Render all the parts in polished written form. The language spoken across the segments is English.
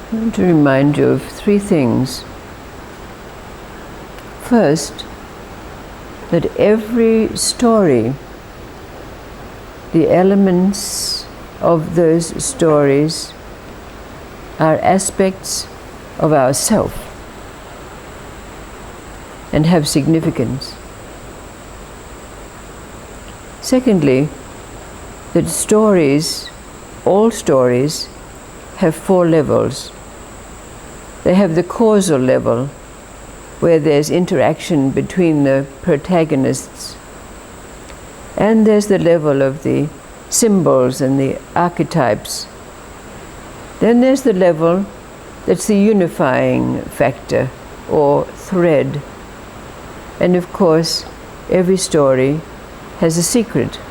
I want to remind you of three things. First, that every story, the elements of those stories are aspects of ourself and have significance. Secondly, that stories, all stories, have four levels. They have the causal level, where there's interaction between the protagonists. And there's the level of the symbols and the archetypes. Then there's the level that's the unifying factor or thread. And of course, every story has a secret.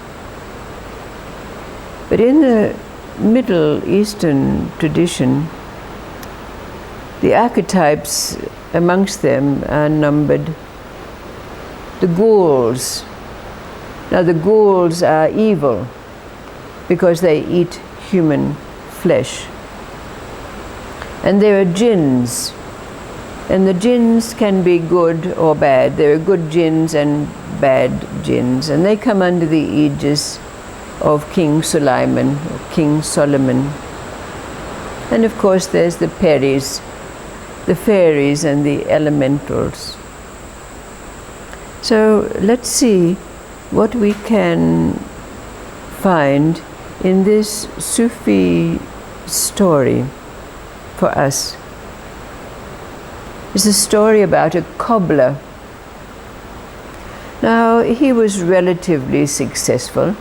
But in the Middle Eastern tradition, the archetypes amongst them are numbered the ghouls. Now the ghouls are evil because they eat human flesh. And there are jinns. And the jinns can be good or bad. There are good jinns and bad jinns. And they come under the aegis of King Sulaiman, or King Solomon. And of course there's the peris, the fairies and the elementals. So let's see what we can find in this Sufi story for us. It's a story about a cobbler. Now, he was relatively successful.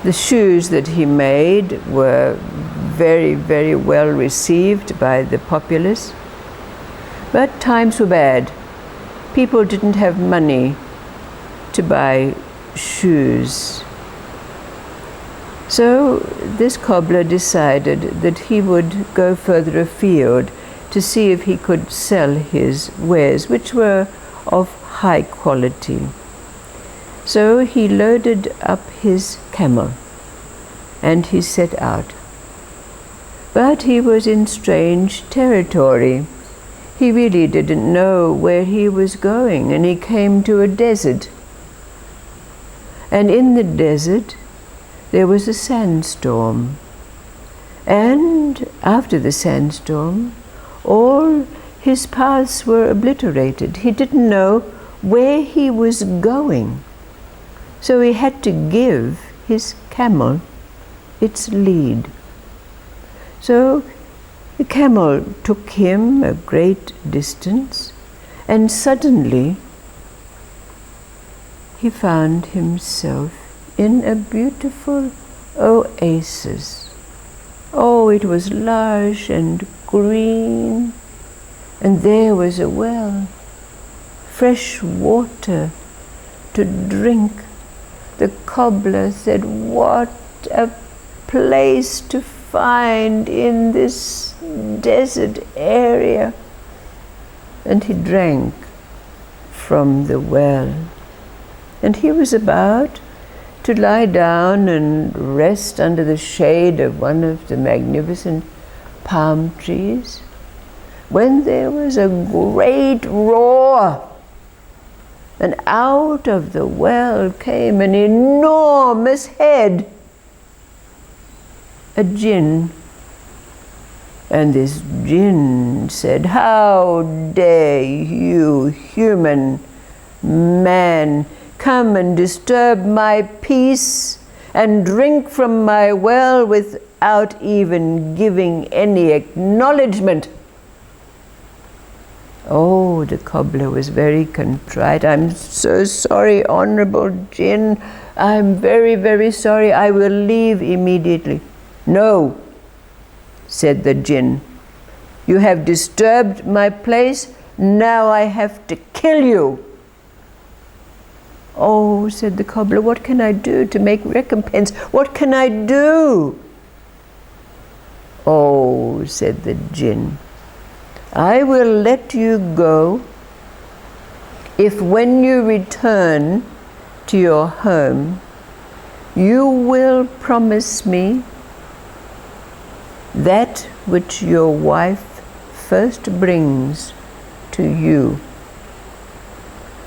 The shoes that he made were very, very well received by the populace. But times were bad. People didn't have money to buy shoes. So this cobbler decided that he would go further afield to see if he could sell his wares, which were of high quality. So he loaded up his camel and he set out. But he was in strange territory. He really didn't know where he was going, and he came to a desert. And in the desert, there was a sandstorm. And after the sandstorm, all his paths were obliterated. He didn't know where he was going. So he had to give his camel its lead. So the camel took him a great distance, and suddenly he found himself in a beautiful oasis. Oh, it was lush and green, and there was a well, fresh water to drink. The cobbler said, "What a place to find in this desert area." And he drank from the well. And he was about to lie down and rest under the shade of one of the magnificent palm trees, when there was a great roar. And out of the well came an enormous head, a Jinn. And this Jinn said, "How dare you, human man, come and disturb my peace and drink from my well without even giving any acknowledgement?" Oh, the cobbler was very contrite. "I'm so sorry, Honorable Jinn. I'm very, very sorry. I will leave immediately." "No," said the Jinn. "You have disturbed my place. Now I have to kill you." "Oh," said the cobbler, "what can I do to make recompense? What can I do?" "Oh," said the Jinn, "I will let you go if when you return to your home, you will promise me that which your wife first brings to you."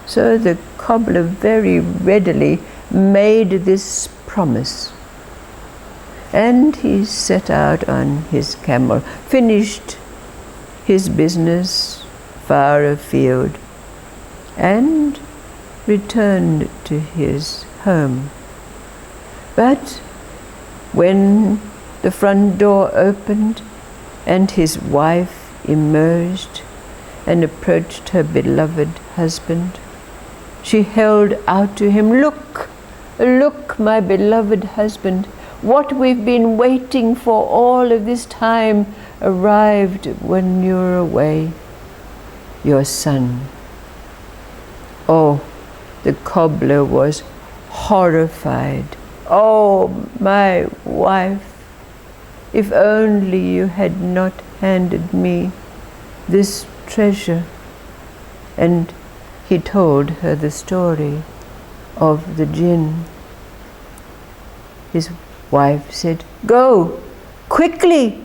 So the cobbler very readily made this promise, and he set out on his camel, finished his business far afield, and returned to his home. But when the front door opened and his wife emerged and approached her beloved husband, she held out to him, "Look, look, my beloved husband, what we've been waiting for all of this time arrived when you're away, your son." Oh, the cobbler was horrified. "Oh, my wife, if only you had not handed me this treasure." And he told her the story of the Jinn. His wife said, "Go, quickly,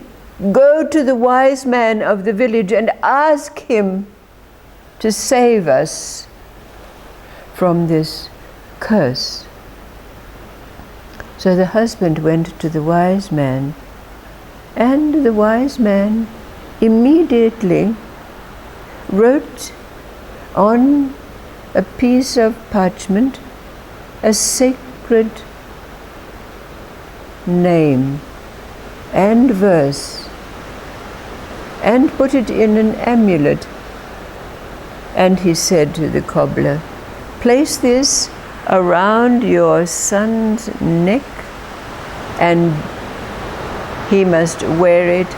go to the wise man of the village and ask him to save us from this curse." So the husband went to the wise man, and the wise man immediately wrote on a piece of parchment a sacred name and verse, and put it in an amulet. And he said to the cobbler, "Place this around your son's neck, and he must wear it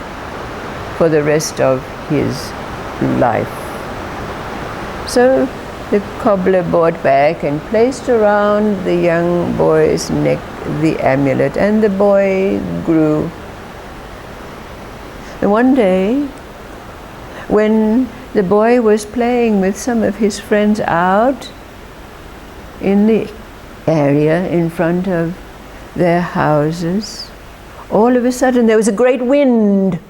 for the rest of his life." So the cobbler brought back and placed around the young boy's neck the amulet, and the boy grew. And one day, when the boy was playing with some of his friends out in the area in front of their houses, all of a sudden there was a great wind,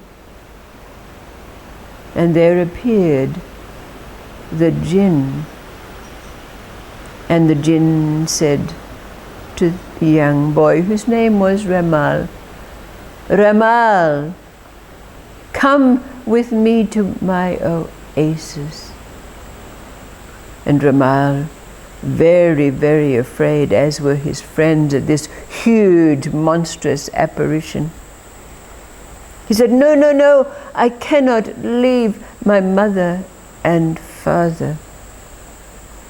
and there appeared the Jinn. And the Jinn said to the young boy, whose name was Ramal, "Ramal, come with me to my oasis." And Ramal, very, very afraid, as were his friends, at this huge, monstrous apparition, he said, "No, no, no, I cannot leave my mother and father."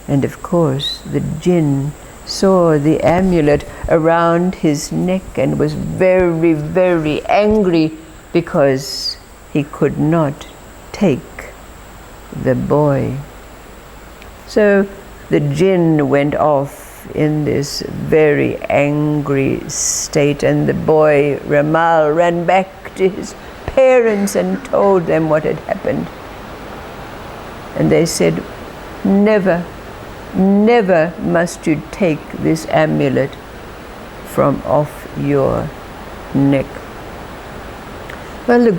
And of course the Jinn saw the amulet around his neck and was very, very angry because he could not take the boy. So the Jinn went off in this very angry state, and the boy Ramal ran back to his parents and told them what had happened. And they said, "Never, never must you take this amulet from off your neck." Well,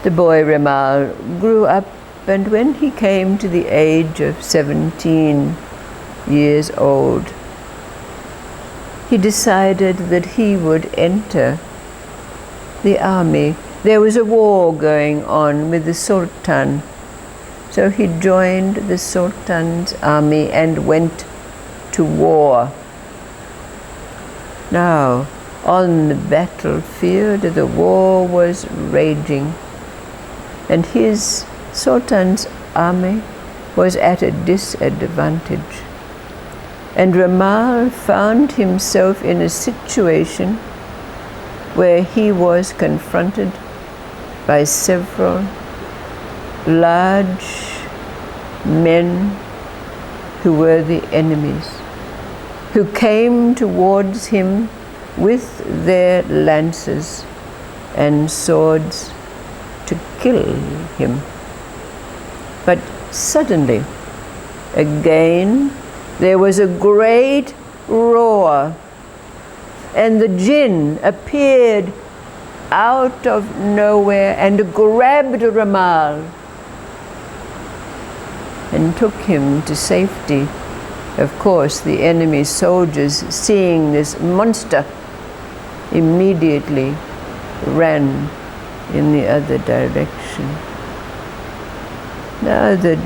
the boy Ramal grew up, and when he came to the age of 17 years old, he decided that he would enter the army. There was a war going on with the Sultan, so he joined the Sultan's army and went to war. Now, on the battlefield, the war was raging, and his Sultan's army was at a disadvantage. And Ramal found himself in a situation where he was confronted by several large men who were the enemies, who came towards him with their lances and swords to kill him. But suddenly, again, there was a great roar, and the Jinn appeared out of nowhere and grabbed Ramal and took him to safety. Of course, the enemy soldiers, seeing this monster, immediately ran in the other direction. Now the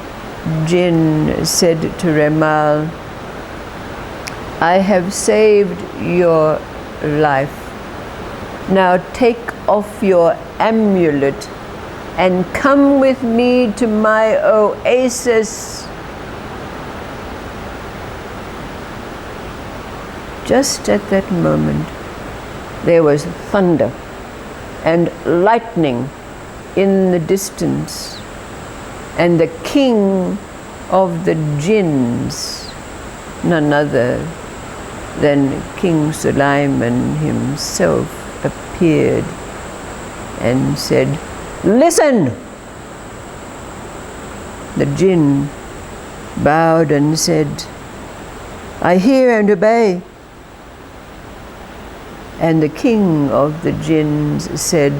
Jinn said to Ramal, I have saved your life. Now take off your amulet and come with me to my oasis. Just at that moment, there was thunder and lightning in the distance, and the king of the jinns, none other than King Sulaiman himself, appeared and said, Listen! The jinn bowed and said, I hear and obey. And the king of the jinns said,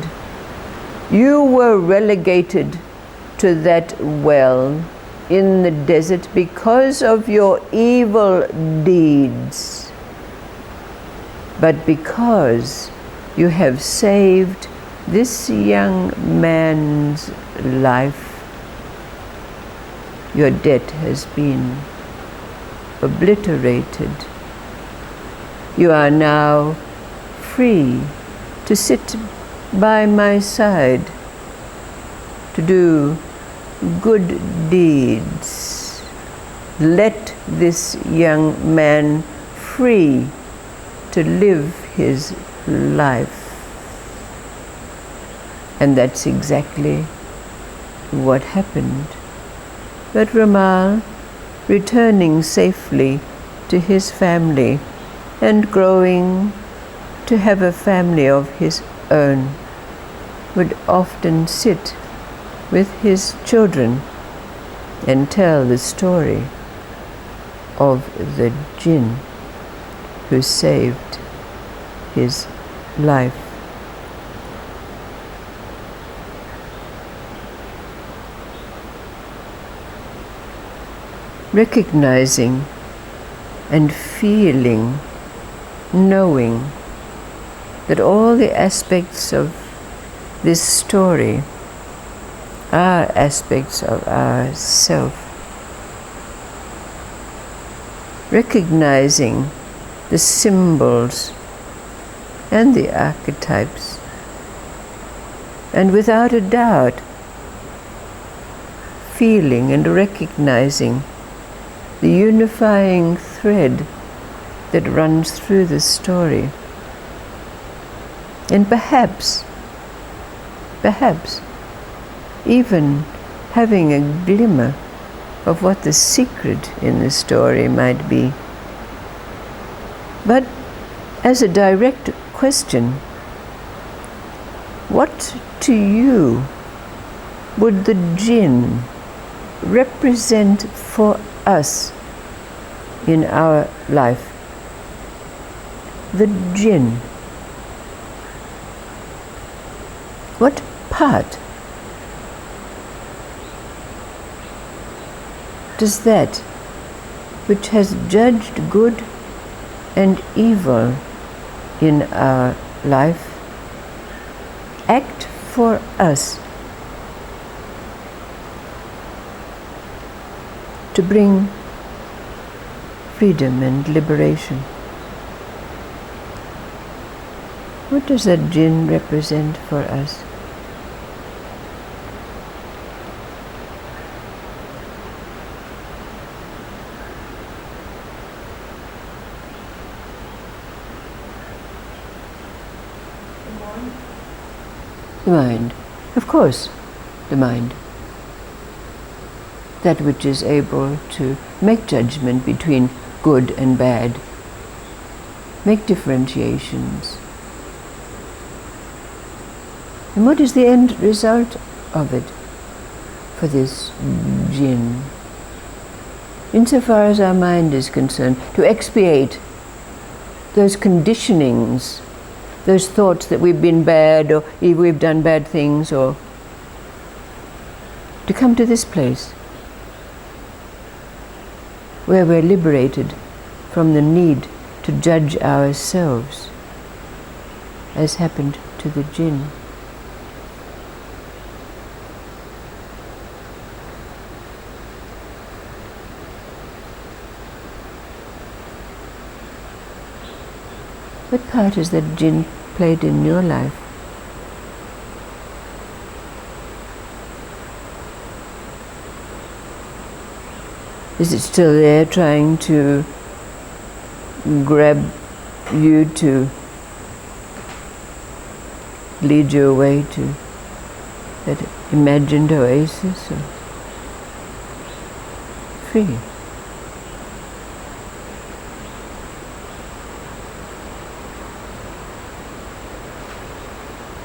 You were relegated to that well in the desert because of your evil deeds. But because you have saved this young man's life, your debt has been obliterated. You are now free to sit by my side, to do good deeds. Let this young man free to live his life. And that's exactly what happened. But Ramal, returning safely to his family and growing to have a family of his own, would often sit with his children and tell the story of the jinn who saved his life. Recognizing and feeling, knowing that all the aspects of this story are aspects of our self. Recognizing the symbols and the archetypes, and without a doubt, feeling and recognizing the unifying thread that runs through the story. And perhaps even having a glimmer of what the secret in the story might be. But as a direct question, what to you would the jinn represent for us in our life? The jinn. What part does that which has judged good and evil in our life act for us to bring freedom and liberation? What does that jinn represent for us? The mind. Of course, the mind. That which is able to make judgment between good and bad, make differentiations. And what is the end result of it for this jinn? Insofar as our mind is concerned, to expiate those conditionings those thoughts that we've been bad, or we've done bad things, or to come to this place where we're liberated from the need to judge ourselves, as happened to the Jinn. What part has that Jinn played in your life? Is it still there trying to grab you to lead you away to that imagined oasis? Or free.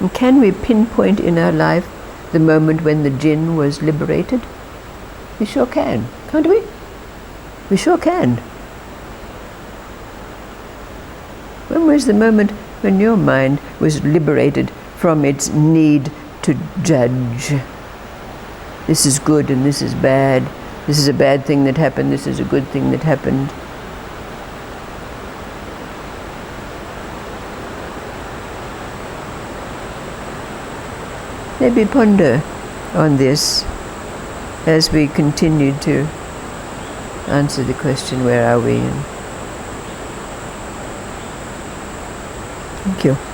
And can we pinpoint in our life the moment when the Jinn was liberated? We sure can, can't we? We sure can. When was the moment when your mind was liberated from its need to judge? This is good and this is bad. This is a bad thing that happened. This is a good thing that happened. Maybe ponder on this as we continue to answer the question, where are we? Thank you.